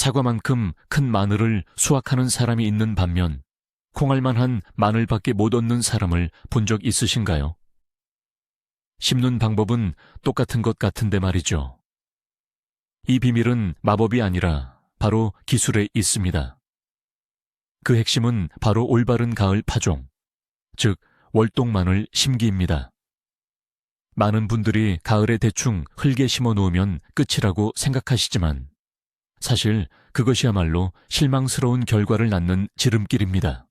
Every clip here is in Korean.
사과만큼 큰 마늘을 수확하는 사람이 있는 반면 콩알만한 마늘밖에 못 얻는 사람을 본 적 있으신가요? 심는 방법은 똑같은 것 같은데 말이죠. 이 비밀은 마법이 아니라 바로 기술에 있습니다. 그 핵심은 바로 올바른 가을 파종, 즉 월동마늘 심기입니다. 많은 분들이 가을에 대충 흙에 심어 놓으면 끝이라고 생각하시지만 사실 그것이야말로 실망스러운 결과를 낳는 지름길입니다.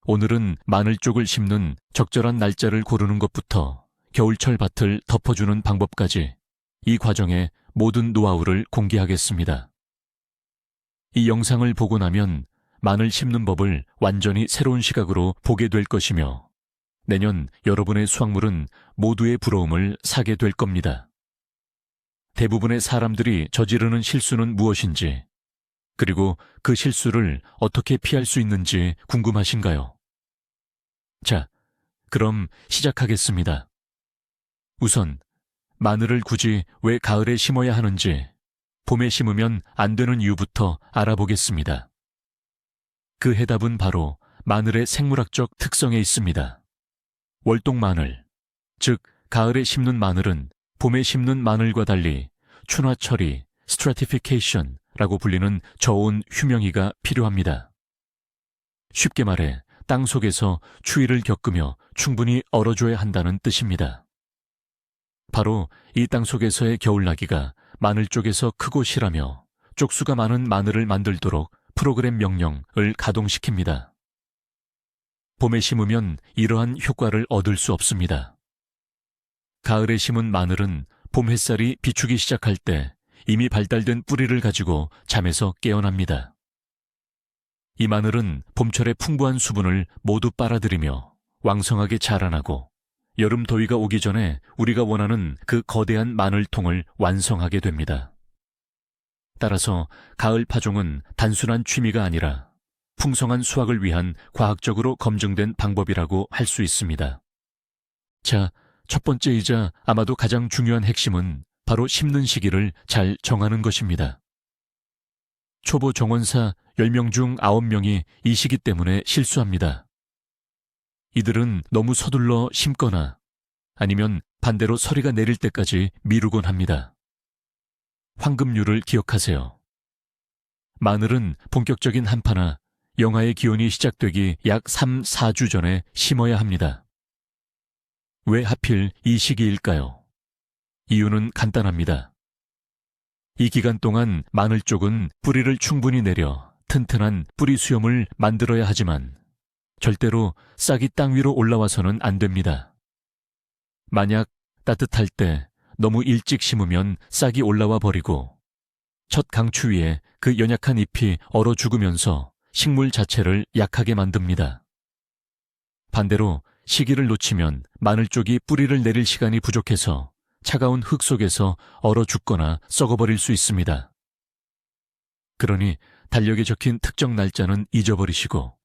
오늘은 마늘 쪽을 심는 적절한 날짜를 고르는 것부터 겨울철 밭을 덮어주는 방법까지 이 과정의 모든 노하우를 공개하겠습니다. 이 영상을 보고 나면 마늘 심는 법을 완전히 새로운 시각으로 보게 될 것이며 내년 여러분의 수확물은 모두의 부러움을 사게 될 겁니다. 대부분의 사람들이 저지르는 실수는 무엇인지, 그리고 그 실수를 어떻게 피할 수 있는지 궁금하신가요? 자, 그럼 시작하겠습니다. 우선 마늘을 굳이 왜 가을에 심어야 하는지, 봄에 심으면 안 되는 이유부터 알아보겠습니다. 그 해답은 바로 마늘의 생물학적 특성에 있습니다. 월동마늘, 즉 가을에 심는 마늘은 봄에 심는 마늘과 달리 춘화 처리, 스트래티피케이션라고 불리는 저온 휴명이가 필요합니다. 쉽게 말해 땅 속에서 추위를 겪으며 충분히 얼어줘야 한다는 뜻입니다. 바로 이 땅 속에서의 겨울나기가 마늘 쪽에서 크고 실하며 쪽수가 많은 마늘을 만들도록 프로그램 명령을 가동시킵니다. 봄에 심으면 이러한 효과를 얻을 수 없습니다. 가을에 심은 마늘은 봄 햇살이 비추기 시작할 때 이미 발달된 뿌리를 가지고 잠에서 깨어납니다. 이 마늘은 봄철의 풍부한 수분을 모두 빨아들이며 왕성하게 자라나고 여름 더위가 오기 전에 우리가 원하는 그 거대한 마늘통을 완성하게 됩니다. 따라서 가을 파종은 단순한 취미가 아니라 풍성한 수확을 위한 과학적으로 검증된 방법이라고 할 수 있습니다. 자, 첫 번째이자 아마도 가장 중요한 핵심은 바로 심는 시기를 잘 정하는 것입니다. 초보 정원사 10명 중 9명이 이 시기 때문에 실수합니다. 이들은 너무 서둘러 심거나 아니면 반대로 서리가 내릴 때까지 미루곤 합니다. 황금률을 기억하세요. 마늘은 본격적인 한파나 영하의 기온이 시작되기 약 3, 4주 전에 심어야 합니다. 왜 하필 이 시기일까요? 이유는 간단합니다. 이 기간 동안 마늘 쪽은 뿌리를 충분히 내려 튼튼한 뿌리 수염을 만들어야 하지만 절대로 싹이 땅 위로 올라와서는 안 됩니다. 만약 따뜻할 때 너무 일찍 심으면 싹이 올라와 버리고 첫 강추위에 그 연약한 잎이 얼어 죽으면서 식물 자체를 약하게 만듭니다. 반대로 시기를 놓치면 마늘 쪽이 뿌리를 내릴 시간이 부족해서 차가운 흙 속에서 얼어 죽거나 썩어버릴 수 있습니다. 그러니 달력에 적힌 특정 날짜는 잊어버리시고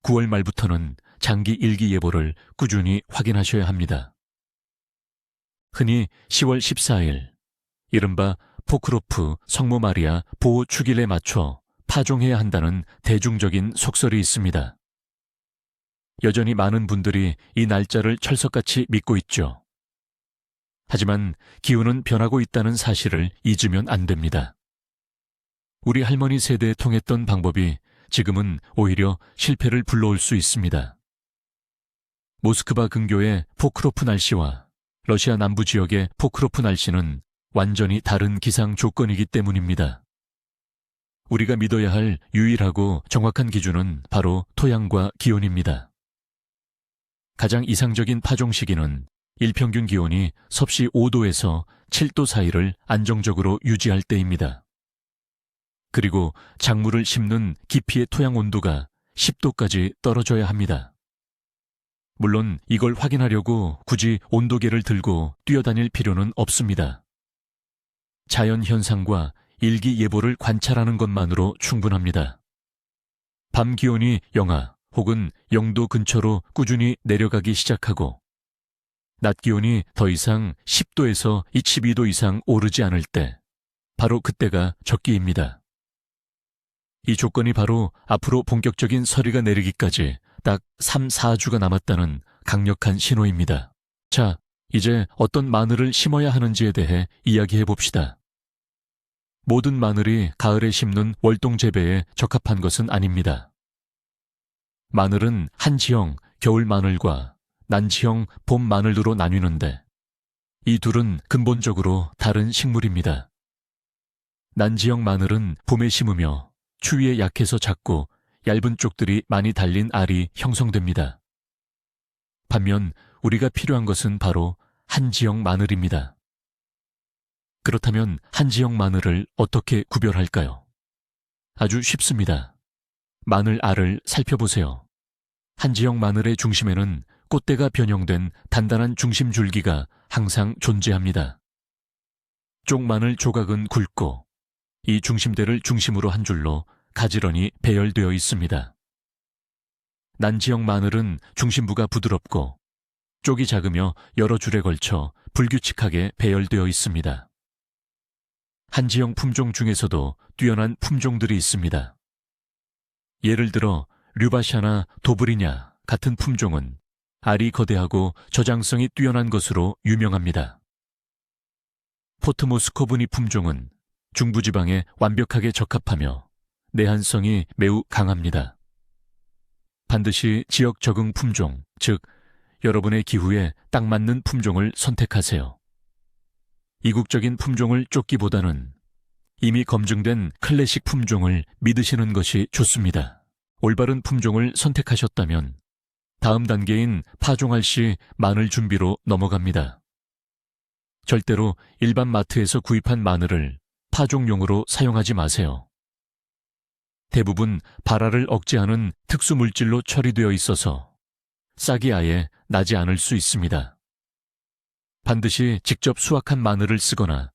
9월 말부터는 장기 일기예보를 꾸준히 확인하셔야 합니다. 흔히 10월 14일, 이른바 포크로프 성모 마리아 보호 축일에 맞춰 파종해야 한다는 대중적인 속설이 있습니다. 여전히 많은 분들이 이 날짜를 철석같이 믿고 있죠. 하지만 기후는 변하고 있다는 사실을 잊으면 안 됩니다. 우리 할머니 세대에 통했던 방법이 지금은 오히려 실패를 불러올 수 있습니다. 모스크바 근교의 포크로프 날씨와 러시아 남부 지역의 포크로프 날씨는 완전히 다른 기상 조건이기 때문입니다. 우리가 믿어야 할 유일하고 정확한 기준은 바로 토양과 기온입니다. 가장 이상적인 파종 시기는 일평균 기온이 섭씨 5도에서 7도 사이를 안정적으로 유지할 때입니다. 그리고 작물을 심는 깊이의 토양 온도가 10도까지 떨어져야 합니다. 물론 이걸 확인하려고 굳이 온도계를 들고 뛰어다닐 필요는 없습니다. 자연 현상과 일기예보를 관찰하는 것만으로 충분합니다. 밤 기온이 영하 혹은 0도 근처로 꾸준히 내려가기 시작하고 낮 기온이 더 이상 10도에서 22도 이상 오르지 않을 때 바로 그때가 적기입니다. 이 조건이 바로 앞으로 본격적인 서리가 내리기까지 딱 3, 4주가 남았다는 강력한 신호입니다. 자, 이제 어떤 마늘을 심어야 하는지에 대해 이야기해 봅시다. 모든 마늘이 가을에 심는 월동 재배에 적합한 것은 아닙니다. 마늘은 한지형 겨울 마늘과 난지형 봄 마늘로 나뉘는데 이 둘은 근본적으로 다른 식물입니다. 난지형 마늘은 봄에 심으며 추위에 약해서 작고 얇은 쪽들이 많이 달린 알이 형성됩니다. 반면 우리가 필요한 것은 바로 한지형 마늘입니다. 그렇다면 한지형 마늘을 어떻게 구별할까요? 아주 쉽습니다. 마늘 알을 살펴보세요. 한지형 마늘의 중심에는 꽃대가 변형된 단단한 중심 줄기가 항상 존재합니다. 쪽마늘 조각은 굵고 이 중심대를 중심으로 한 줄로 가지런히 배열되어 있습니다. 난지형 마늘은 중심부가 부드럽고 쪽이 작으며 여러 줄에 걸쳐 불규칙하게 배열되어 있습니다. 한지형 품종 중에서도 뛰어난 품종들이 있습니다. 예를 들어 류바샤나 도브리냐 같은 품종은 알이 거대하고 저장성이 뛰어난 것으로 유명합니다. 포트모스코브니 품종은 중부지방에 완벽하게 적합하며 내한성이 매우 강합니다. 반드시 지역 적응 품종, 즉 여러분의 기후에 딱 맞는 품종을 선택하세요. 이국적인 품종을 쫓기보다는 이미 검증된 클래식 품종을 믿으시는 것이 좋습니다. 올바른 품종을 선택하셨다면 다음 단계인 파종할 시 마늘 준비로 넘어갑니다. 절대로 일반 마트에서 구입한 마늘을 파종용으로 사용하지 마세요. 대부분 발화를 억제하는 특수 물질로 처리되어 있어서 싹이 아예 나지 않을 수 있습니다. 반드시 직접 수확한 마늘을 쓰거나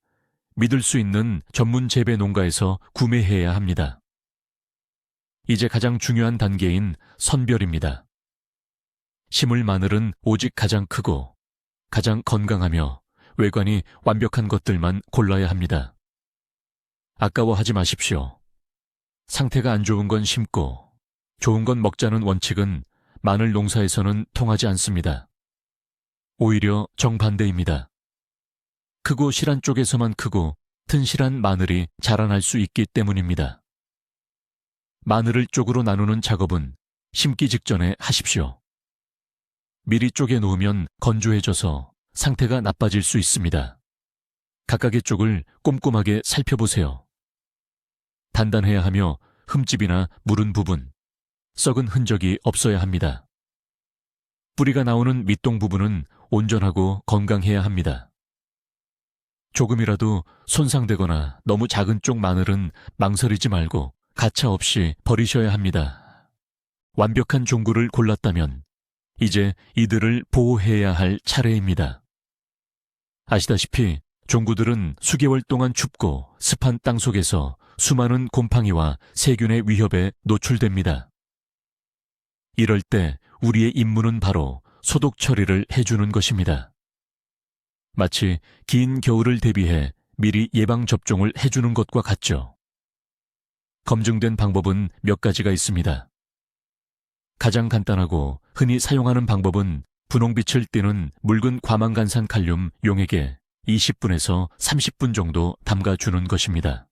믿을 수 있는 전문 재배 농가에서 구매해야 합니다. 이제 가장 중요한 단계인 선별입니다. 심을 마늘은 오직 가장 크고 가장 건강하며 외관이 완벽한 것들만 골라야 합니다. 아까워하지 마십시오. 상태가 안 좋은 건 심고 좋은 건 먹자는 원칙은 마늘 농사에서는 통하지 않습니다. 오히려 정반대입니다. 크고 실한 쪽에서만 크고 튼실한 마늘이 자라날 수 있기 때문입니다. 마늘을 쪽으로 나누는 작업은 심기 직전에 하십시오. 미리 쪼개 놓으면 건조해져서 상태가 나빠질 수 있습니다. 각각의 쪽을 꼼꼼하게 살펴보세요. 단단해야 하며 흠집이나 무른 부분, 썩은 흔적이 없어야 합니다. 뿌리가 나오는 밑동 부분은 온전하고 건강해야 합니다. 조금이라도 손상되거나 너무 작은 쪽 마늘은 망설이지 말고 가차 없이 버리셔야 합니다. 완벽한 종구를 골랐다면 이제 이들을 보호해야 할 차례입니다. 아시다시피 종구들은 수개월 동안 춥고 습한 땅 속에서 수많은 곰팡이와 세균의 위협에 노출됩니다. 이럴 때 우리의 임무는 바로 소독 처리를 해주는 것입니다. 마치 긴 겨울을 대비해 미리 예방접종을 해주는 것과 같죠. 검증된 방법은 몇 가지가 있습니다. 가장 간단하고 흔히 사용하는 방법은 분홍빛을 띠는 묽은 과망간산 칼륨 용액에 20분에서 30분 정도 담가주는 것입니다.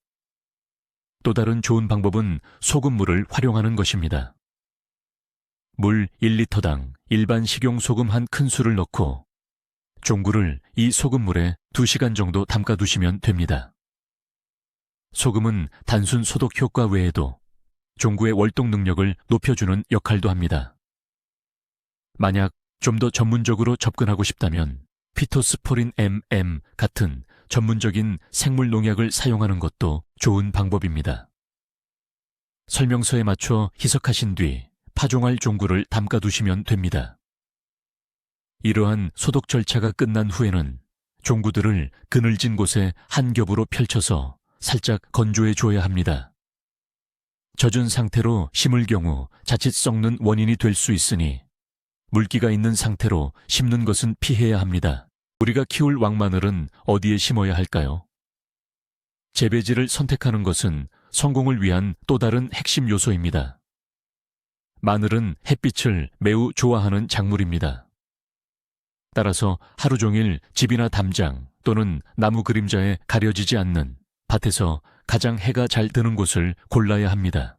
또 다른 좋은 방법은 소금물을 활용하는 것입니다. 물 1리터당 일반 식용소금 한 큰술을 넣고 종구를 이 소금물에 2시간 정도 담가두시면 됩니다. 소금은 단순 소독 효과 외에도 종구의 월동 능력을 높여주는 역할도 합니다. 만약 좀 더 전문적으로 접근하고 싶다면 피토스포린 MM 같은 전문적인 생물 농약을 사용하는 것도 좋은 방법입니다. 설명서에 맞춰 희석하신 뒤 파종할 종구를 담가두시면 됩니다. 이러한 소독 절차가 끝난 후에는 종구들을 그늘진 곳에 한 겹으로 펼쳐서 살짝 건조해 줘야 합니다. 젖은 상태로 심을 경우 자칫 썩는 원인이 될 수 있으니 물기가 있는 상태로 심는 것은 피해야 합니다. 우리가 키울 왕마늘은 어디에 심어야 할까요? 재배지를 선택하는 것은 성공을 위한 또 다른 핵심 요소입니다. 마늘은 햇빛을 매우 좋아하는 작물입니다. 따라서 하루 종일 집이나 담장 또는 나무 그림자에 가려지지 않는 밭에서 가장 해가 잘 드는 곳을 골라야 합니다.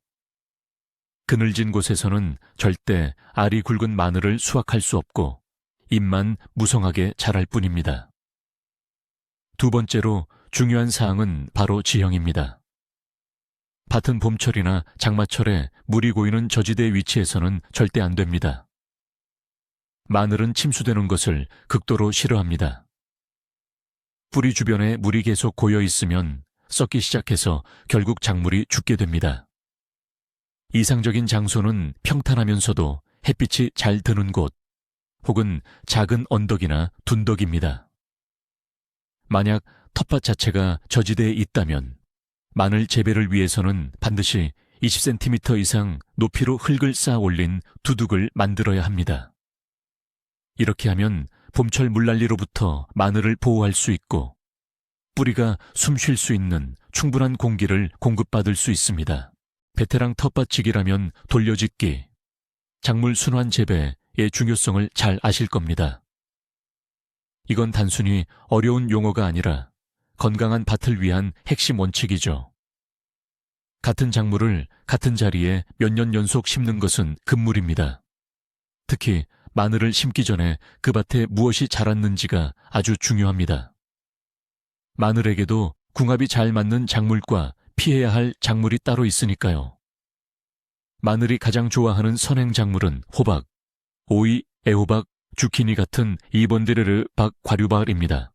그늘진 곳에서는 절대 알이 굵은 마늘을 수확할 수 없고 잎만 무성하게 자랄 뿐입니다. 두 번째로 중요한 사항은 바로 지형입니다. 밭은 봄철이나 장마철에 물이 고이는 저지대 위치에서는 절대 안 됩니다. 마늘은 침수되는 것을 극도로 싫어합니다. 뿌리 주변에 물이 계속 고여 있으면 썩기 시작해서 결국 작물이 죽게 됩니다. 이상적인 장소는 평탄하면서도 햇빛이 잘 드는 곳, 혹은 작은 언덕이나 둔덕입니다. 만약 텃밭 자체가 저지대에 있다면 마늘 재배를 위해서는 반드시 20cm 이상 높이로 흙을 쌓아 올린 두둑을 만들어야 합니다. 이렇게 하면 봄철 물난리로부터 마늘을 보호할 수 있고 뿌리가 숨 쉴 수 있는 충분한 공기를 공급받을 수 있습니다. 베테랑 텃밭지기라면 돌려짓기, 작물 순환 재배의 중요성을 잘 아실 겁니다. 이건 단순히 어려운 용어가 아니라 건강한 밭을 위한 핵심 원칙이죠. 같은 작물을 같은 자리에 몇 년 연속 심는 것은 금물입니다. 특히 마늘을 심기 전에 그 밭에 무엇이 자랐는지가 아주 중요합니다. 마늘에게도 궁합이 잘 맞는 작물과 피해야 할 작물이 따로 있으니까요. 마늘이 가장 좋아하는 선행 작물은 호박, 오이, 애호박, 주키니 같은 이번데르르 박 과류박입니다.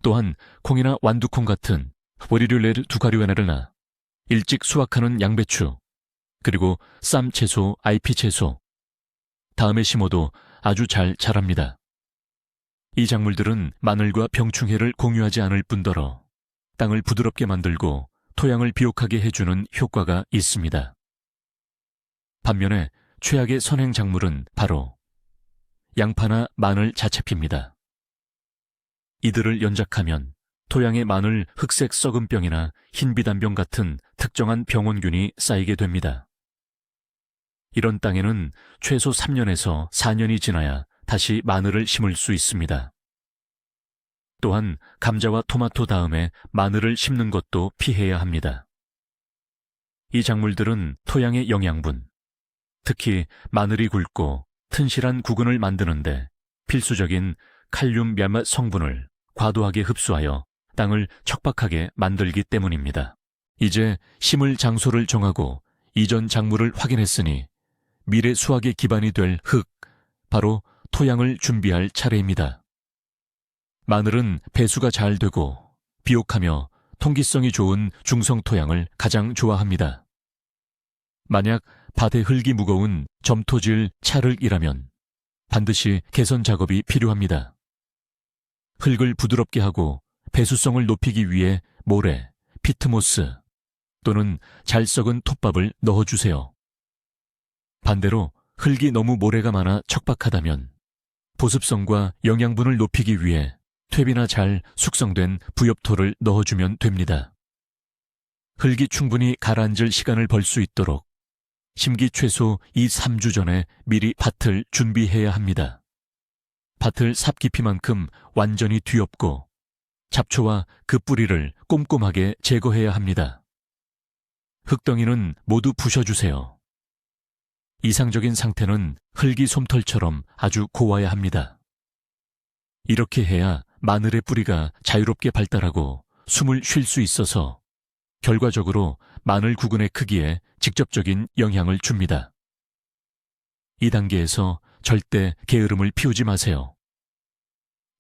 또한 콩이나 완두콩 같은 워리류레르 두가류에나르나, 일찍 수확하는 양배추, 그리고 쌈 채소, IP 채소, 다음에 심어도 아주 잘 자랍니다. 이 작물들은 마늘과 병충해를 공유하지 않을 뿐더러 땅을 부드럽게 만들고 토양을 비옥하게 해주는 효과가 있습니다. 반면에 최악의 선행 작물은 바로 양파나 마늘 자체피입니다. 이들을 연작하면 토양에 마늘 흑색 썩은병이나 흰비단병 같은 특정한 병원균이 쌓이게 됩니다. 이런 땅에는 최소 3년에서 4년이 지나야 다시 마늘을 심을 수 있습니다. 또한 감자와 토마토 다음에 마늘을 심는 것도 피해야 합니다. 이 작물들은 토양의 영양분, 특히 마늘이 굵고 튼실한 구근을 만드는데 필수적인 칼륨 멸맛 성분을 과도하게 흡수하여 땅을 척박하게 만들기 때문입니다. 이제 심을 장소를 정하고 이전 작물을 확인했으니 미래 수확의 기반이 될 흙, 바로 토양을 준비할 차례입니다. 마늘은 배수가 잘 되고 비옥하며 통기성이 좋은 중성 토양을 가장 좋아합니다. 만약 밭의 흙이 무거운 점토질 찰흙이라면 반드시 개선 작업이 필요합니다. 흙을 부드럽게 하고 배수성을 높이기 위해 모래, 피트모스 또는 잘 썩은 톱밥을 넣어주세요. 반대로 흙이 너무 모래가 많아 척박하다면 보습성과 영양분을 높이기 위해 퇴비나 잘 숙성된 부엽토를 넣어주면 됩니다. 흙이 충분히 가라앉을 시간을 벌 수 있도록 심기 최소 2-3주 전에 미리 밭을 준비해야 합니다. 밭을 삽 깊이만큼 완전히 뒤엎고 잡초와 그 뿌리를 꼼꼼하게 제거해야 합니다. 흙덩이는 모두 부셔주세요. 이상적인 상태는 흙이 솜털처럼 아주 고와야 합니다. 이렇게 해야 마늘의 뿌리가 자유롭게 발달하고 숨을 쉴 수 있어서 결과적으로 마늘 구근의 크기에 직접적인 영향을 줍니다. 이 단계에서 절대 게으름을 피우지 마세요.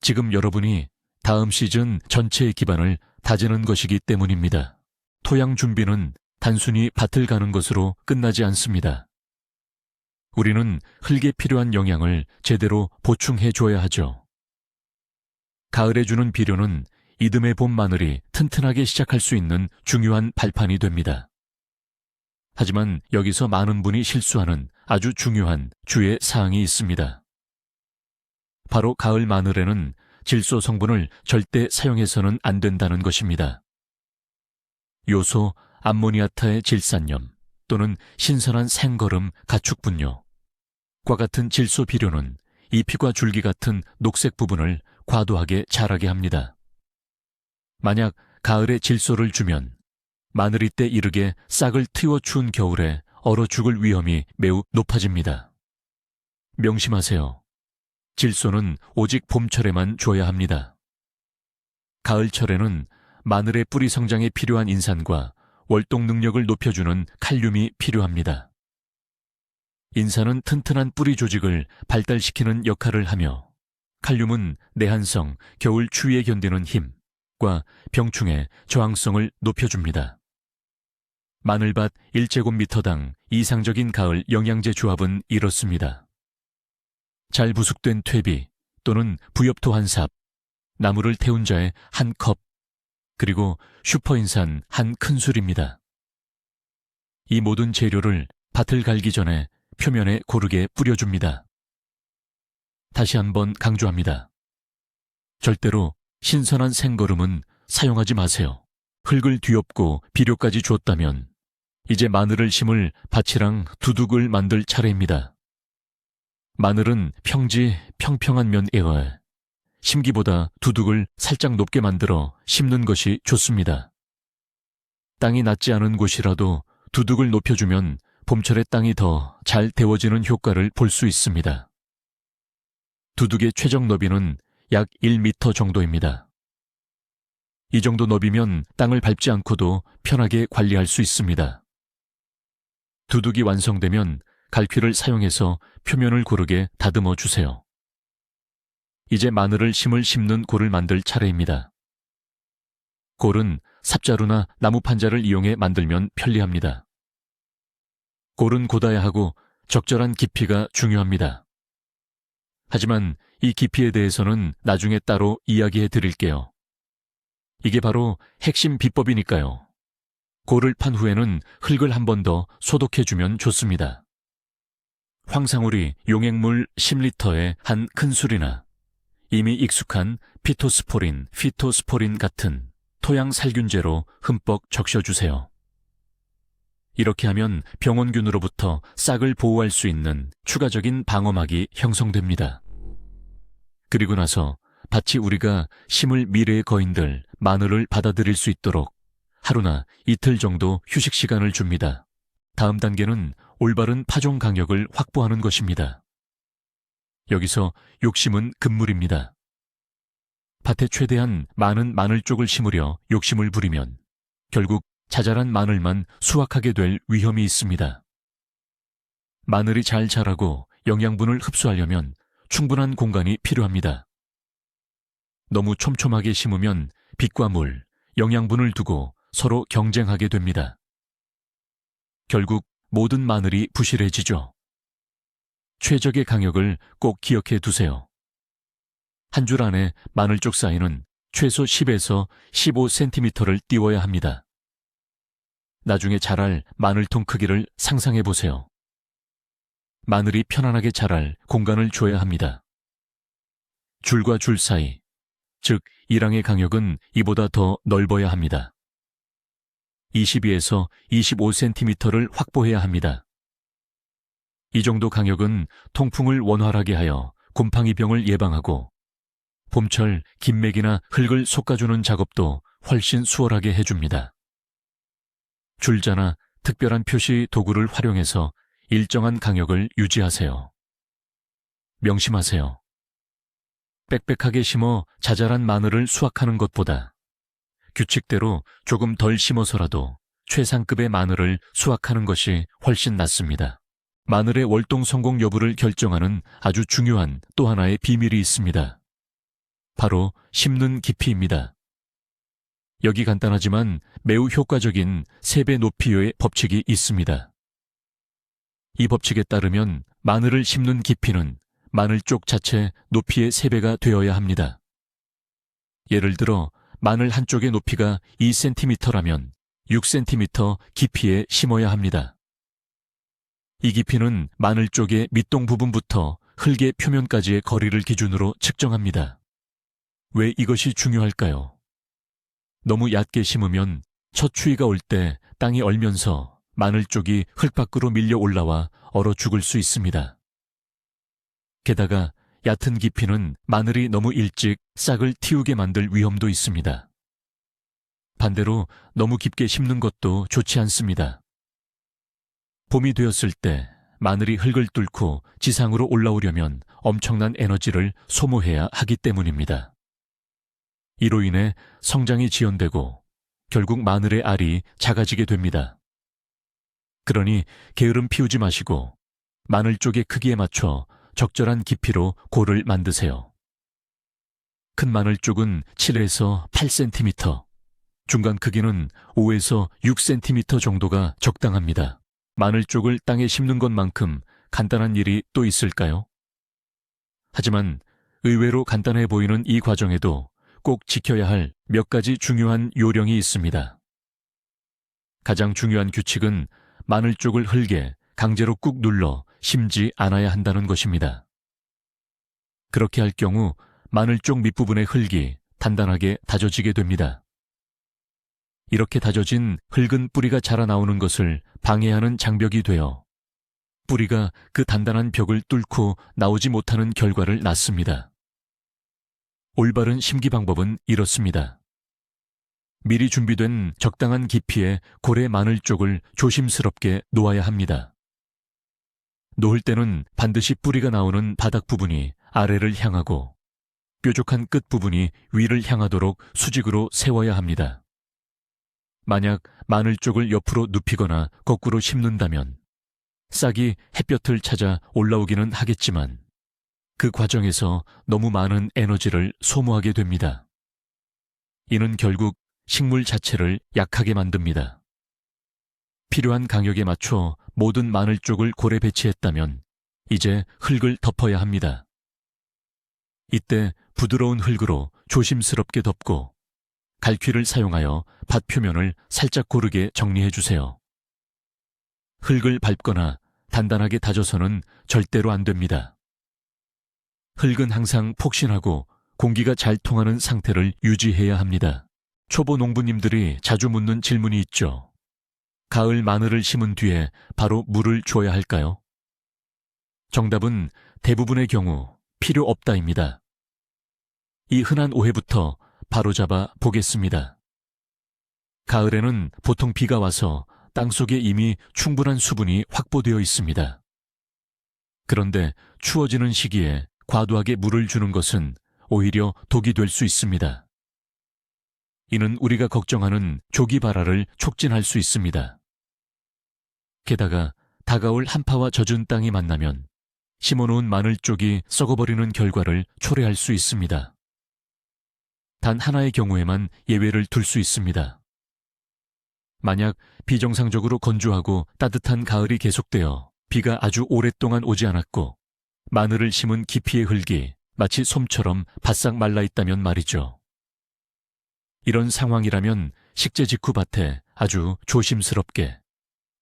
지금 여러분이 다음 시즌 전체의 기반을 다지는 것이기 때문입니다. 토양 준비는 단순히 밭을 가는 것으로 끝나지 않습니다. 우리는 흙에 필요한 영양을 제대로 보충해 줘야 하죠. 가을에 주는 비료는 이듬해 봄 마늘이 튼튼하게 시작할 수 있는 중요한 발판이 됩니다. 하지만 여기서 많은 분이 실수하는 아주 중요한 주의 사항이 있습니다. 바로 가을 마늘에는 질소 성분을 절대 사용해서는 안 된다는 것입니다. 요소 암모니아타의 질산염 또는 신선한 생거름 가축분뇨 과 같은 질소 비료는 잎과 줄기 같은 녹색 부분을 과도하게 자라게 합니다. 만약 가을에 질소를 주면 마늘이 때 이르게 싹을 틔워 추운 겨울에 얼어 죽을 위험이 매우 높아집니다. 명심하세요. 질소는 오직 봄철에만 줘야 합니다. 가을철에는 마늘의 뿌리 성장에 필요한 인산과 월동 능력을 높여주는 칼륨이 필요합니다. 인산은 튼튼한 뿌리 조직을 발달시키는 역할을 하며 칼륨은 내한성, 겨울 추위에 견디는 힘과 병충해 저항성을 높여줍니다. 마늘밭 1제곱미터당 이상적인 가을 영양제 조합은 이렇습니다. 잘 부숙된 퇴비 또는 부엽토 한 삽, 나무를 태운 자의 한 컵, 그리고 슈퍼인산 한 큰술입니다. 이 모든 재료를 밭을 갈기 전에 표면에 고르게 뿌려줍니다. 다시 한번 강조합니다. 절대로 신선한 생거름은 사용하지 마세요. 흙을 뒤엎고 비료까지 줬다면 이제 마늘을 심을 밭이랑 두둑을 만들 차례입니다. 마늘은 평평한 면에 심기보다 두둑을 살짝 높게 만들어 심는 것이 좋습니다. 땅이 낮지 않은 곳이라도 두둑을 높여주면 봄철에 땅이 더 잘 데워지는 효과를 볼 수 있습니다. 두둑의 최적 너비는 약 1m 정도입니다. 이 정도 너비면 땅을 밟지 않고도 편하게 관리할 수 있습니다. 두둑이 완성되면 갈퀴를 사용해서 표면을 고르게 다듬어 주세요. 이제 마늘을 심는 골을 만들 차례입니다. 골은 삽자루나 나무 판자를 이용해 만들면 편리합니다. 골은 곧아야 하고 적절한 깊이가 중요합니다. 하지만 이 깊이에 대해서는 나중에 따로 이야기해 드릴게요. 이게 바로 핵심 비법이니까요. 골을 판 후에는 흙을 한 번 더 소독해주면 좋습니다. 황상우리 용액물 10리터에 한 큰술이나 이미 익숙한 피토스포린 같은 토양 살균제로 흠뻑 적셔주세요. 이렇게 하면 병원균으로부터 싹을 보호할 수 있는 추가적인 방어막이 형성됩니다. 그리고 나서 밭이 우리가 심을 미래의 거인들 마늘을 받아들일 수 있도록 하루나 이틀 정도 휴식 시간을 줍니다. 다음 단계는 올바른 파종 강역을 확보하는 것입니다. 여기서 욕심은 금물입니다. 밭에 최대한 많은 마늘 쪽을 심으려 욕심을 부리면 결국 자잘한 마늘만 수확하게 될 위험이 있습니다. 마늘이 잘 자라고 영양분을 흡수하려면 충분한 공간이 필요합니다. 너무 촘촘하게 심으면 빛과 물, 영양분을 두고 서로 경쟁하게 됩니다. 결국 모든 마늘이 부실해지죠. 최적의 강역을 꼭 기억해 두세요. 한 줄 안에 마늘 쪽 사이는 최소 10에서 15cm를 띄워야 합니다. 나중에 자랄 마늘통 크기를 상상해 보세요. 마늘이 편안하게 자랄 공간을 줘야 합니다. 줄과 줄 사이, 즉 이랑의 강역은 이보다 더 넓어야 합니다. 22에서 25cm를 확보해야 합니다. 이 정도 강역은 통풍을 원활하게 하여 곰팡이병을 예방하고 봄철 김맥이나 흙을 솎아주는 작업도 훨씬 수월하게 해줍니다. 줄자나 특별한 표시 도구를 활용해서 일정한 강역을 유지하세요. 명심하세요. 빽빽하게 심어 자잘한 마늘을 수확하는 것보다 규칙대로 조금 덜 심어서라도 최상급의 마늘을 수확하는 것이 훨씬 낫습니다. 마늘의 월동 성공 여부를 결정하는 아주 중요한 또 하나의 비밀이 있습니다. 바로 심는 깊이입니다. 여기 간단하지만 매우 효과적인 3배 높이의 법칙이 있습니다. 이 법칙에 따르면 마늘을 심는 깊이는 마늘 쪽 자체 높이의 3배가 되어야 합니다. 예를 들어 마늘 한쪽의 높이가 2cm라면 6cm 깊이에 심어야 합니다. 이 깊이는 마늘 쪽의 밑동 부분부터 흙의 표면까지의 거리를 기준으로 측정합니다. 왜 이것이 중요할까요? 너무 얕게 심으면 첫 추위가 올 때 땅이 얼면서 마늘 쪽이 흙 밖으로 밀려 올라와 얼어 죽을 수 있습니다. 게다가 얕은 깊이는 마늘이 너무 일찍 싹을 틔우게 만들 위험도 있습니다. 반대로 너무 깊게 심는 것도 좋지 않습니다. 봄이 되었을 때 마늘이 흙을 뚫고 지상으로 올라오려면 엄청난 에너지를 소모해야 하기 때문입니다. 이로 인해 성장이 지연되고 결국 마늘의 알이 작아지게 됩니다. 그러니 게으름 피우지 마시고 마늘 쪽의 크기에 맞춰 적절한 깊이로 골을 만드세요. 큰 마늘 쪽은 7에서 8cm, 중간 크기는 5에서 6cm 정도가 적당합니다. 마늘 쪽을 땅에 심는 것만큼 간단한 일이 또 있을까요? 하지만 의외로 간단해 보이는 이 과정에도 꼭 지켜야 할 몇 가지 중요한 요령이 있습니다. 가장 중요한 규칙은 마늘 쪽을 흙에 강제로 꾹 눌러 심지 않아야 한다는 것입니다. 그렇게 할 경우 마늘 쪽 밑부분의 흙이 단단하게 다져지게 됩니다. 이렇게 다져진 흙은 뿌리가 자라나오는 것을 방해하는 장벽이 되어 뿌리가 그 단단한 벽을 뚫고 나오지 못하는 결과를 낳습니다. 올바른 심기 방법은 이렇습니다. 미리 준비된 적당한 깊이의 고래 마늘 쪽을 조심스럽게 놓아야 합니다. 놓을 때는 반드시 뿌리가 나오는 바닥 부분이 아래를 향하고 뾰족한 끝 부분이 위를 향하도록 수직으로 세워야 합니다. 만약 마늘 쪽을 옆으로 눕히거나 거꾸로 심는다면 싹이 햇볕을 찾아 올라오기는 하겠지만 그 과정에서 너무 많은 에너지를 소모하게 됩니다. 이는 결국 식물 자체를 약하게 만듭니다. 필요한 강역에 맞춰 모든 마늘 쪽을 골에 배치했다면 이제 흙을 덮어야 합니다. 이때 부드러운 흙으로 조심스럽게 덮고 갈퀴를 사용하여 밭 표면을 살짝 고르게 정리해 주세요. 흙을 밟거나 단단하게 다져서는 절대로 안 됩니다. 흙은 항상 폭신하고 공기가 잘 통하는 상태를 유지해야 합니다. 초보 농부님들이 자주 묻는 질문이 있죠. 가을 마늘을 심은 뒤에 바로 물을 줘야 할까요? 정답은 대부분의 경우 필요 없다입니다. 이 흔한 오해부터 바로잡아 보겠습니다. 가을에는 보통 비가 와서 땅속에 이미 충분한 수분이 확보되어 있습니다. 그런데 추워지는 시기에 과도하게 물을 주는 것은 오히려 독이 될 수 있습니다. 이는 우리가 걱정하는 조기 발화를 촉진할 수 있습니다. 게다가 다가올 한파와 젖은 땅이 만나면 심어놓은 마늘 쪽이 썩어버리는 결과를 초래할 수 있습니다. 단 하나의 경우에만 예외를 둘 수 있습니다. 만약 비정상적으로 건조하고 따뜻한 가을이 계속되어 비가 아주 오랫동안 오지 않았고 마늘을 심은 깊이의 흙이 마치 솜처럼 바싹 말라 있다면 말이죠. 이런 상황이라면 식재 직후 밭에 아주 조심스럽게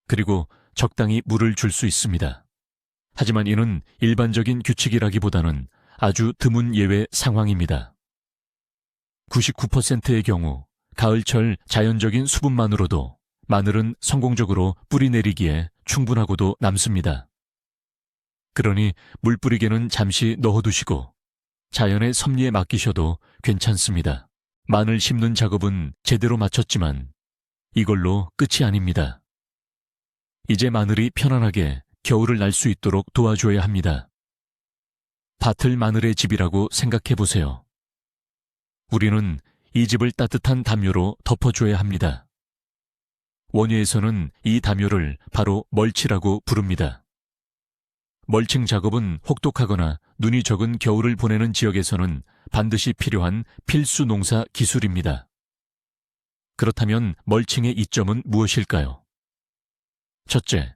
그리고 적당히 물을 줄 수 있습니다. 하지만 이는 일반적인 규칙이라기보다는 아주 드문 예외 상황입니다. 99%의 경우 가을철 자연적인 수분만으로도 마늘은 성공적으로 뿌리 내리기에 충분하고도 남습니다. 그러니 물 뿌리개는 잠시 넣어두시고 자연의 섭리에 맡기셔도 괜찮습니다. 마늘 심는 작업은 제대로 마쳤지만 이걸로 끝이 아닙니다. 이제 마늘이 편안하게 겨울을 날 수 있도록 도와줘야 합니다. 밭을 마늘의 집이라고 생각해 보세요. 우리는 이 집을 따뜻한 담요로 덮어줘야 합니다. 원예에서는 이 담요를 바로 멀치라고 부릅니다. 멀칭 작업은 혹독하거나 눈이 적은 겨울을 보내는 지역에서는 반드시 필요한 필수 농사 기술입니다. 그렇다면 멀칭의 이점은 무엇일까요? 첫째,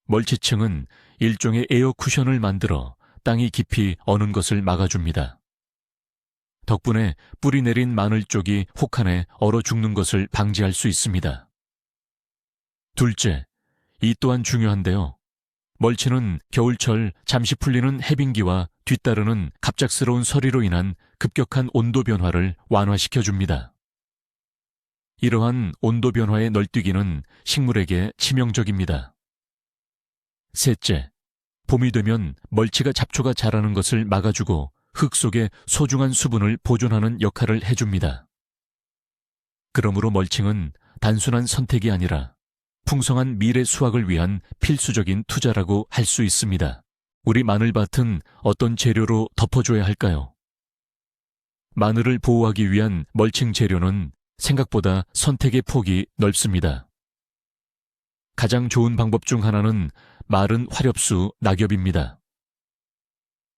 멀치층은 일종의 에어 쿠션을 만들어 땅이 깊이 어는 것을 막아줍니다. 덕분에 뿌리 내린 마늘 쪽이 혹한에 얼어 죽는 것을 방지할 수 있습니다. 둘째, 이 또한 중요한데요. 멀치는 겨울철 잠시 풀리는 해빙기와 뒤따르는 갑작스러운 서리로 인한 급격한 온도 변화를 완화시켜줍니다. 이러한 온도 변화의 널뛰기는 식물에게 치명적입니다. 셋째, 봄이 되면 멀치가 잡초가 자라는 것을 막아주고 흙 속에 소중한 수분을 보존하는 역할을 해줍니다. 그러므로 멀칭은 단순한 선택이 아니라 풍성한 미래 수확을 위한 필수적인 투자라고 할 수 있습니다. 우리 마늘밭은 어떤 재료로 덮어줘야 할까요? 마늘을 보호하기 위한 멀칭 재료는 생각보다 선택의 폭이 넓습니다. 가장 좋은 방법 중 하나는 마른 화렵수 낙엽입니다.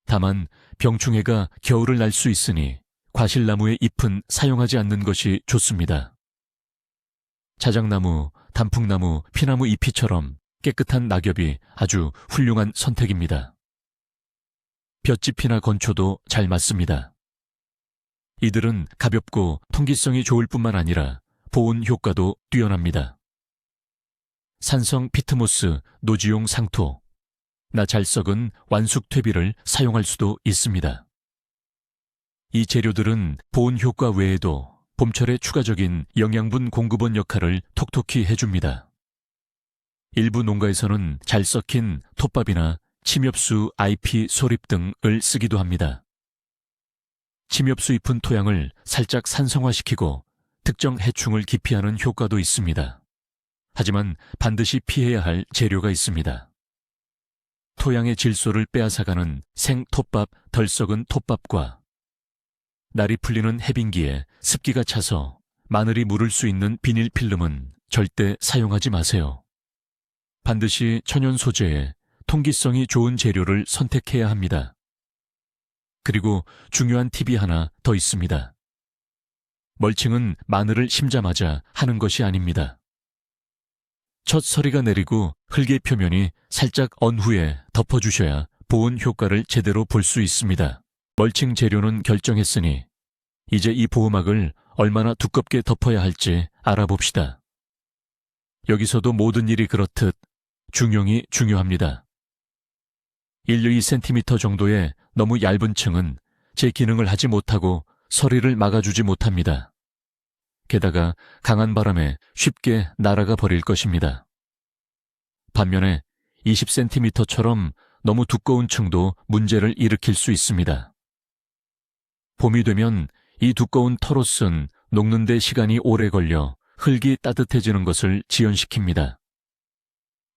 다만 병충해가 겨울을 날 수 있으니 과실나무의 잎은 사용하지 않는 것이 좋습니다. 자작나무, 단풍나무, 피나무 잎이처럼 깨끗한 낙엽이 아주 훌륭한 선택입니다. 볏짚이나 건초도 잘 맞습니다. 이들은 가볍고 통기성이 좋을 뿐만 아니라 보온 효과도 뛰어납니다. 산성 피트모스, 노지용 상토, 나 잘 썩은 완숙 퇴비를 사용할 수도 있습니다. 이 재료들은 보온 효과 외에도 봄철에 추가적인 영양분 공급원 역할을 톡톡히 해줍니다. 일부 농가에서는 잘 썩힌 톱밥이나 침엽수 IP 소립 등을 쓰기도 합니다. 침엽수 잎은 토양을 살짝 산성화시키고 특정 해충을 기피하는 효과도 있습니다. 하지만 반드시 피해야 할 재료가 있습니다. 토양의 질소를 빼앗아가는 생톱밥, 덜 썩은 톱밥과 날이 풀리는 해빙기에 습기가 차서 마늘이 무를 수 있는 비닐 필름은 절대 사용하지 마세요. 반드시 천연 소재의 통기성이 좋은 재료를 선택해야 합니다. 그리고 중요한 팁이 하나 더 있습니다. 멀칭은 마늘을 심자마자 하는 것이 아닙니다. 첫 서리가 내리고 흙의 표면이 살짝 언 후에 덮어주셔야 보온 효과를 제대로 볼 수 있습니다. 멀칭 재료는 결정했으니 이제 이 보호막을 얼마나 두껍게 덮어야 할지 알아봅시다. 여기서도 모든 일이 그렇듯 중용이 중요합니다. 1-2cm 정도의 너무 얇은 층은 제 기능을 하지 못하고 서리를 막아주지 못합니다. 게다가 강한 바람에 쉽게 날아가 버릴 것입니다. 반면에 20cm처럼 너무 두꺼운 층도 문제를 일으킬 수 있습니다. 봄이 되면 이 두꺼운 털옷은 녹는 데 시간이 오래 걸려 흙이 따뜻해지는 것을 지연시킵니다.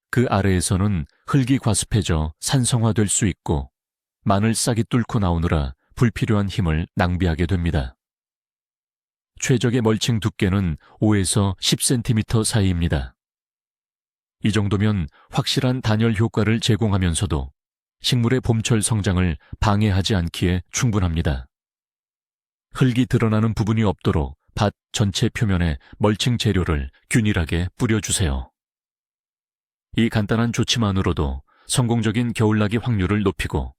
그 아래에서는 흙이 과습해져 산성화될 수 있고 마늘 싹이 뚫고 나오느라 불필요한 힘을 낭비하게 됩니다. 최적의 멀칭 두께는 5에서 10cm 사이입니다. 이 정도면 확실한 단열 효과를 제공하면서도 식물의 봄철 성장을 방해하지 않기에 충분합니다. 흙이 드러나는 부분이 없도록 밭 전체 표면에 멀칭 재료를 균일하게 뿌려주세요. 이 간단한 조치만으로도 성공적인 겨울나기 확률을 높이고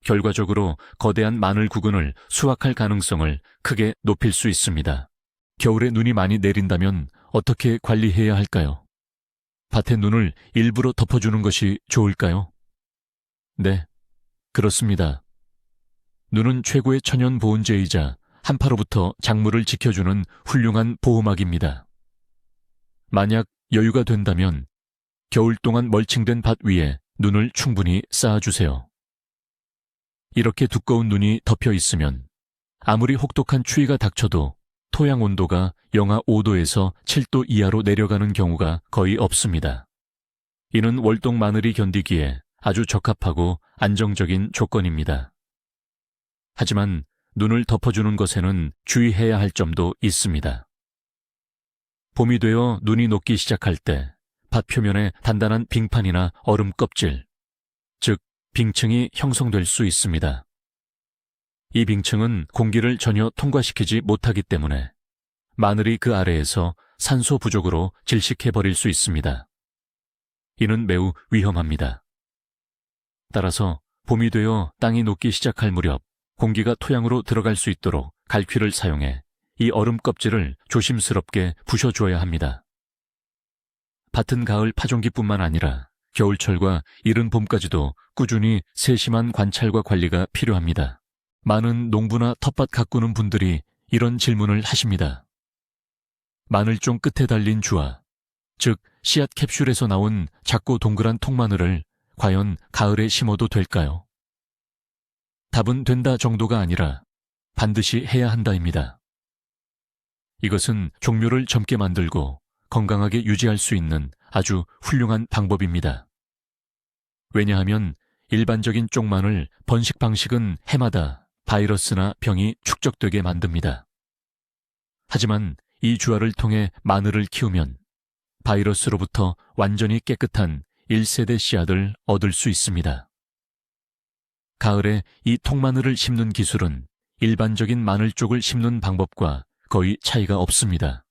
결과적으로 거대한 마늘 구근을 수확할 가능성을 크게 높일 수 있습니다. 겨울에 눈이 많이 내린다면 어떻게 관리해야 할까요? 밭의 눈을 일부러 덮어주는 것이 좋을까요? 네, 그렇습니다. 눈은 최고의 천연 보온제이자 한파로부터 작물을 지켜주는 훌륭한 보호막입니다. 만약 여유가 된다면 겨울 동안 멀칭된 밭 위에 눈을 충분히 쌓아주세요. 이렇게 두꺼운 눈이 덮여 있으면 아무리 혹독한 추위가 닥쳐도 토양 온도가 영하 5도에서 7도 이하로 내려가는 경우가 거의 없습니다. 이는 월동 마늘이 견디기에 아주 적합하고 안정적인 조건입니다. 하지만 눈을 덮어주는 것에는 주의해야 할 점도 있습니다. 봄이 되어 눈이 녹기 시작할 때 밭 표면에 단단한 빙판이나 얼음 껍질, 즉 빙층이 형성될 수 있습니다. 이 빙층은 공기를 전혀 통과시키지 못하기 때문에 마늘이 그 아래에서 산소 부족으로 질식해버릴 수 있습니다. 이는 매우 위험합니다. 따라서 봄이 되어 땅이 녹기 시작할 무렵 공기가 토양으로 들어갈 수 있도록 갈퀴를 사용해 이 얼음 껍질을 조심스럽게 부셔주어야 합니다. 밭은 가을 파종기뿐만 아니라 겨울철과 이른 봄까지도 꾸준히 세심한 관찰과 관리가 필요합니다. 많은 농부나 텃밭 가꾸는 분들이 이런 질문을 하십니다. 마늘종 끝에 달린 주화, 즉 씨앗 캡슐에서 나온 작고 동그란 통마늘을 과연 가을에 심어도 될까요? 답은 된다 정도가 아니라 반드시 해야 한다입니다. 이것은 종묘를 젊게 만들고 건강하게 유지할 수 있는 아주 훌륭한 방법입니다. 왜냐하면 일반적인 쪽마늘 번식 방식은 해마다 바이러스나 병이 축적되게 만듭니다. 하지만 이 주화를 통해 마늘을 키우면 바이러스로부터 완전히 깨끗한 1세대 씨앗을 얻을 수 있습니다. 가을에 이 통마늘을 심는 기술은 일반적인 마늘 쪽을 심는 방법과 거의 차이가 없습니다.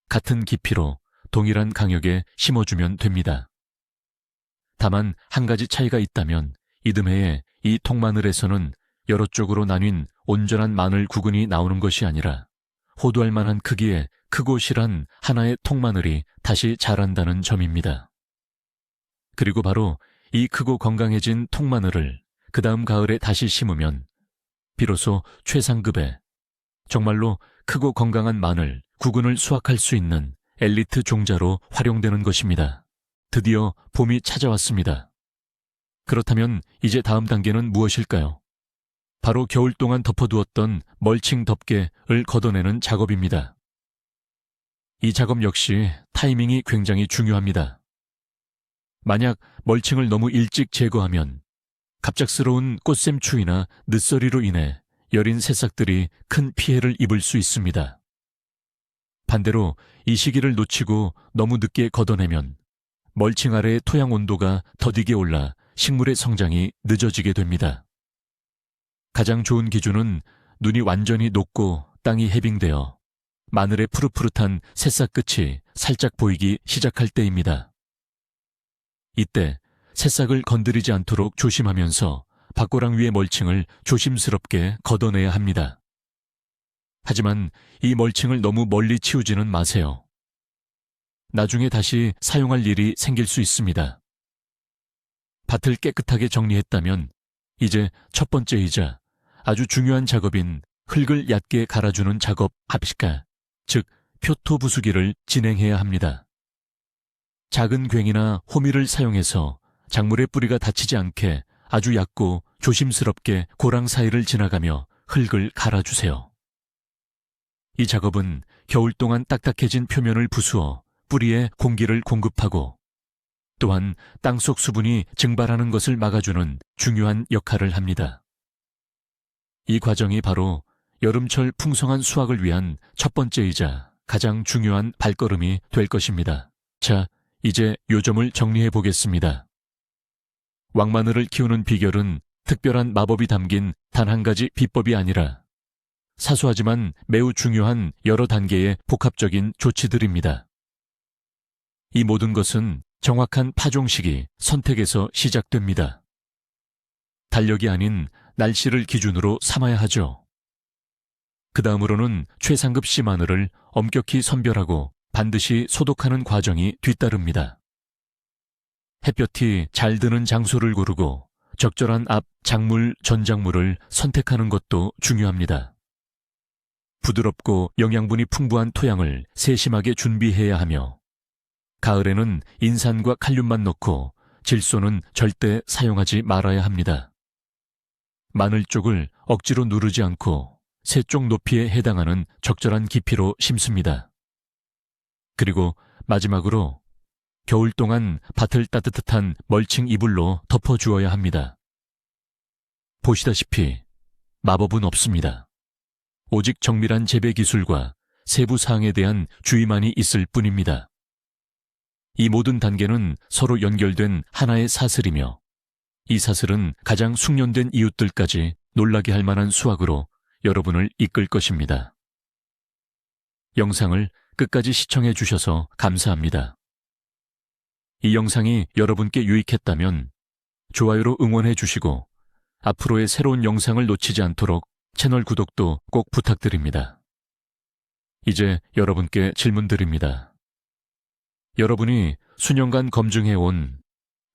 같은 깊이로 동일한 강역에 심어주면 됩니다. 다만 한 가지 차이가 있다면 이듬해에 이 통마늘에서는 여러 쪽으로 나뉜 온전한 마늘 구근이 나오는 것이 아니라 호두알 만한 크기의 크고 실한 하나의 통마늘이 다시 자란다는 점입니다. 그리고 바로 이 크고 건강해진 통마늘을 그 다음 가을에 다시 심으면 비로소 최상급의 정말로 크고 건강한 마늘, 구근을 수확할 수 있는 엘리트 종자로 활용되는 것입니다. 드디어 봄이 찾아왔습니다. 그렇다면 이제 다음 단계는 무엇일까요? 바로 겨울 동안 덮어두었던 멀칭 덮개를 걷어내는 작업입니다. 이 작업 역시 타이밍이 굉장히 중요합니다. 만약 멀칭을 너무 일찍 제거하면 갑작스러운 꽃샘추위나 늦서리로 인해 여린 새싹들이 큰 피해를 입을 수 있습니다. 반대로 이 시기를 놓치고 너무 늦게 걷어내면 멀칭 아래의 토양 온도가 더디게 올라 식물의 성장이 늦어지게 됩니다. 가장 좋은 기준은 눈이 완전히 녹고 땅이 해빙되어 마늘의 푸릇푸릇한 새싹 끝이 살짝 보이기 시작할 때입니다. 이때 새싹을 건드리지 않도록 조심하면서 밭고랑 위의 멀칭을 조심스럽게 걷어내야 합니다. 하지만 이 멀칭을 너무 멀리 치우지는 마세요. 나중에 다시 사용할 일이 생길 수 있습니다. 밭을 깨끗하게 정리했다면 이제 첫 번째이자 아주 중요한 작업인 흙을 얕게 갈아주는 작업 합시가, 즉 표토 부수기를 진행해야 합니다. 작은 괭이나 호미를 사용해서 작물의 뿌리가 다치지 않게 아주 얕고 조심스럽게 고랑 사이를 지나가며 흙을 갈아주세요. 이 작업은 겨울 동안 딱딱해진 표면을 부수어 뿌리에 공기를 공급하고 또한 땅속 수분이 증발하는 것을 막아주는 중요한 역할을 합니다. 이 과정이 바로 여름철 풍성한 수확을 위한 첫 번째이자 가장 중요한 발걸음이 될 것입니다. 자, 이제 요점을 정리해 보겠습니다. 왕마늘을 키우는 비결은 특별한 마법이 담긴 단 한 가지 비법이 아니라 사소하지만 매우 중요한 여러 단계의 복합적인 조치들입니다. 이 모든 것은 정확한 파종 시기, 선택에서 시작됩니다. 달력이 아닌 날씨를 기준으로 삼아야 하죠. 그 다음으로는 최상급 씨 마늘을 엄격히 선별하고 반드시 소독하는 과정이 뒤따릅니다. 햇볕이 잘 드는 장소를 고르고 적절한 앞 작물, 전작물을 선택하는 것도 중요합니다. 부드럽고 영양분이 풍부한 토양을 세심하게 준비해야 하며 가을에는 인산과 칼륨만 넣고 질소는 절대 사용하지 말아야 합니다. 마늘 쪽을 억지로 누르지 않고 세 쪽 높이에 해당하는 적절한 깊이로 심습니다. 그리고 마지막으로 겨울 동안 밭을 따뜻한 멀칭 이불로 덮어주어야 합니다. 보시다시피 마법은 없습니다. 오직 정밀한 재배 기술과 세부 사항에 대한 주의만이 있을 뿐입니다. 이 모든 단계는 서로 연결된 하나의 사슬이며 이 사슬은 가장 숙련된 이웃들까지 놀라게 할 만한 수확으로 여러분을 이끌 것입니다. 영상을 끝까지 시청해 주셔서 감사합니다. 이 영상이 여러분께 유익했다면 좋아요로 응원해 주시고 앞으로의 새로운 영상을 놓치지 않도록 채널 구독도 꼭 부탁드립니다. 이제 여러분께 질문 드립니다. 여러분이 수년간 검증해온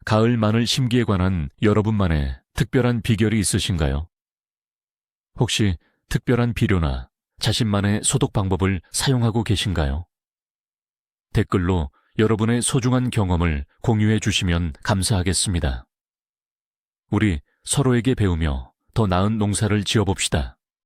가을 마늘 심기에 관한 여러분만의 특별한 비결이 있으신가요? 혹시 특별한 비료나 자신만의 소독 방법을 사용하고 계신가요? 댓글로 여러분의 소중한 경험을 공유해 주시면 감사하겠습니다. 우리 서로에게 배우며 더 나은 농사를 지어봅시다.